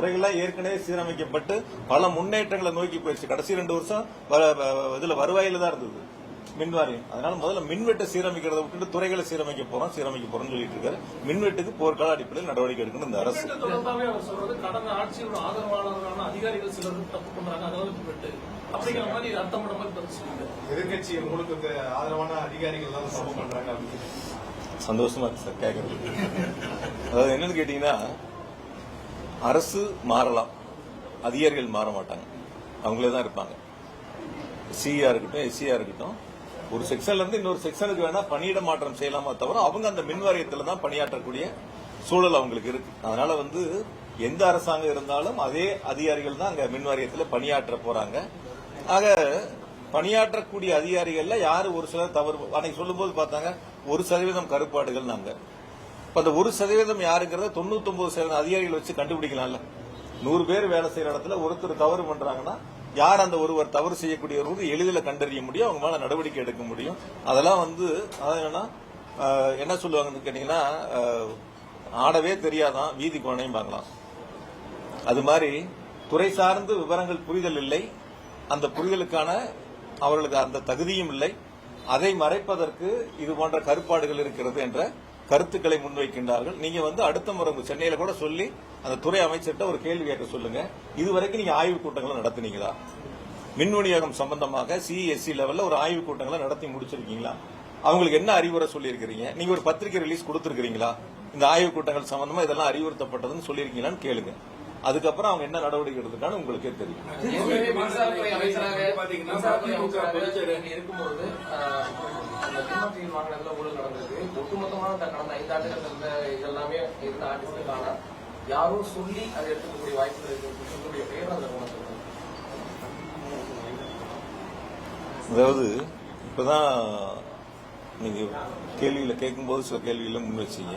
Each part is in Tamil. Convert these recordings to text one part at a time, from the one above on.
துறைகள்லாம் ஏற்கனவே சீரமைக்கப்பட்டு பல முன்னேற்றங்களை நோக்கி போயிடுச்சு. கடைசி 2 வருஷம் இதுல வருவாயில தான் இருந்தது மின்வாரியம். அதனால முதல்ல மின்வெட்டை சீரமைக்கிறத விட்டு துறைகளை சீரமைக்க போறோம்னு சொல்லிட்டு இருக்காரு. மின்வெட்டுக்கு போர்க்கால அடிப்படையில் நடவடிக்கை எடுக்கணும் இந்த அரசு. கடந்த ஆட்சியோட ஆதரவாளர்களான அதிகாரிகள் சிலர் தப்பு பண்றாங்க, அதாவது அப்படிங்கிற மாதிரி அர்த்தம் எதிர்கட்சி உங்களுக்கு ஆதரவான அதிகாரிகள் தான் தப்பு பண்றாங்க அப்படின்னு சந்தோஷமா இருக்கு சார் கேட்கறது. அதாவது என்னன்னு கேட்டீங்கன்னா, அரசு மாறலாம், அதிகாரிகள் மாற மாட்டாங்க, அவங்களே தான் இருப்பாங்க. சிஆ இருக்கட்டும், எஸ்சியா இருக்கட்டும், ஒரு செக்ஷன்ல இருந்து இன்னொரு செக்ஷனுக்கு வேணா பணியிட மாற்றம் செய்யலாமா தவிர அவங்க அந்த மின்வாரியத்தில் தான் பணியாற்றக்கூடிய சூழல் அவங்களுக்கு இருக்கு. அதனால எந்த அரசாங்கம் இருந்தாலும் அதே அதிகாரிகள் தான் அங்க மின்வாரியத்தில் பணியாற்ற போறாங்க. ஆக பணியாற்றக்கூடிய அதிகாரிகள்ல யாரு ஒரு சிலர் தவறு அன்னைக்கு சொல்லும் போது பார்த்தாங்க 1% கருப்பாடுகள். நாங்க அந்த 1% யாருங்கிறத 99% அதிகாரிகள் வச்சு கண்டுபிடிக்கலாம்ல. 100 பேர் வேலை செய்யற இடத்துல ஒருத்தர் தவறு பண்றாங்கன்னா யார் அந்த ஒருவர் தவறு செய்யக்கூடியவர்கள் எளிதில் கண்டறிய முடியும், அவங்க மேல நடவடிக்கை எடுக்க முடியும். அதெல்லாம் என்ன சொல்லுவாங்கன்னு கேட்டீங்கன்னா, ஆடவே தெரியாதான் வீதி கோணையும் பார்க்கலாம். அது மாதிரி துறை சார்ந்து விவரங்கள் புரிதல் இல்லை, அந்த புரிதலுக்கான அவர்களுக்கு அந்த தகுதியும் இல்லை. அதை மறைப்பதற்கு இது போன்ற கருப்பாடுகள் இருக்கிறது என்ற கருத்துக்களை முன்வைக்கின்றார்கள். நீங்க அடுத்த முறை சென்னையில கூட சொல்லி அந்த துறை அமைச்சர்கிட்ட ஒரு கேள்வி கேட்க சொல்லுங்க. இதுவரைக்கும் நீங்க ஆய்வுக் கூட்டங்களை நடத்தினீங்களா? மின் விநியோகம் சம்பந்தமாக சிஎஸ்சி லெவல்ல ஒரு ஆய்வுக் கூட்டங்களை நடத்தி முடிச்சிருக்கீங்களா? அவங்களுக்கு என்ன அறிவுரை சொல்லியிருக்கிறீங்க? நீங்க ஒரு பத்திரிகை ரிலீஸ் கொடுத்திருக்கீங்களா? இந்த ஆய்வுக் கூட்டங்கள் சம்பந்தமா இதெல்லாம் அறிவுறுத்தப்பட்டதுன்னு சொல்லியிருக்கீங்களான்னு கேளுங்க. அதுக்கப்புறம் அவங்க என்ன நடவடிக்கை எடுத்துக்கான்னு உங்களுக்கே தெரியும். இருக்கும்போது ஊழல் நடந்தது. ஒட்டுமொத்தமான கடந்த 5 ஆண்டுகள் இருந்த இதெல்லாமே இருந்த ஆர்டிஸ்டுக்கான யாரும் சொல்லி அதை எடுத்துக்கக்கூடிய வாய்ப்புகள் இருக்கக்கூடிய பெயர் அந்த அதாவது இப்பதான் நீங்க கேள்வியில கேட்கும்போது சில கேள்விகளை முன் வச்சீங்க.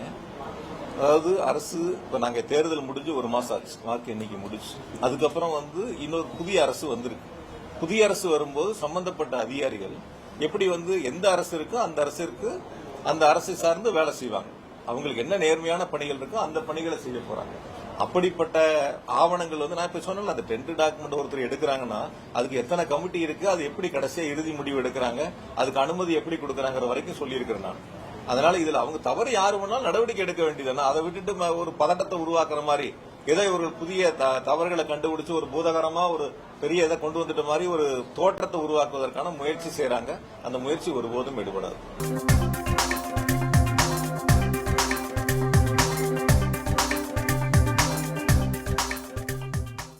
அதாவது அரசு இப்ப நாங்க தேர்தல் முடிஞ்சு 1 மாசம் ஆச்சு, வாக்கு எண்ணிக்கை முடிச்சு. அதுக்கப்புறம் இன்னொரு புதிய அரசு வந்திருக்கு. புதிய அரசு வரும்போது சம்பந்தப்பட்ட அதிகாரிகள் எப்படி எந்த அரசு இருக்கோ அந்த அரசை சார்ந்து வேலை செய்வாங்க. அவங்களுக்கு என்ன நேர்மையான பணிகள் இருக்கோ அந்த பணிகளை செய்ய போறாங்க. அப்படிப்பட்ட ஆவணங்கள் நான் இப்ப சொன்னல, அந்த டெண்டர் டாக்குமெண்ட் ஒருத்தர் எடுக்கிறாங்கன்னா அதுக்கு எத்தனை கமிட்டி இருக்கு, அது எப்படி கடைசியா இறுதி முடிவு எடுக்கிறாங்க, அதுக்கு அனுமதி எப்படி கொடுக்கறாங்கிற வரைக்கும் சொல்லியிருக்கிறேன் நான். அதனால இதுல அவங்க தவறு யாரு வேணாலும் நடவடிக்கை எடுக்க வேண்டியதுன்னா அதை விட்டுட்டு ஒரு பதட்டத்தை உருவாக்குற மாதிரி ஏதோ ஒரு புதிய தவறுகளை கண்டுபிடிச்சு ஒரு பூதகரமா ஒரு பெரிய இதை கொண்டு வந்துட்ட மாதிரி ஒரு தோற்றத்தை உருவாக்குவதற்கான முயற்சி செய்யறாங்க. அந்த முயற்சி ஒருபோதும் எடுபடாது.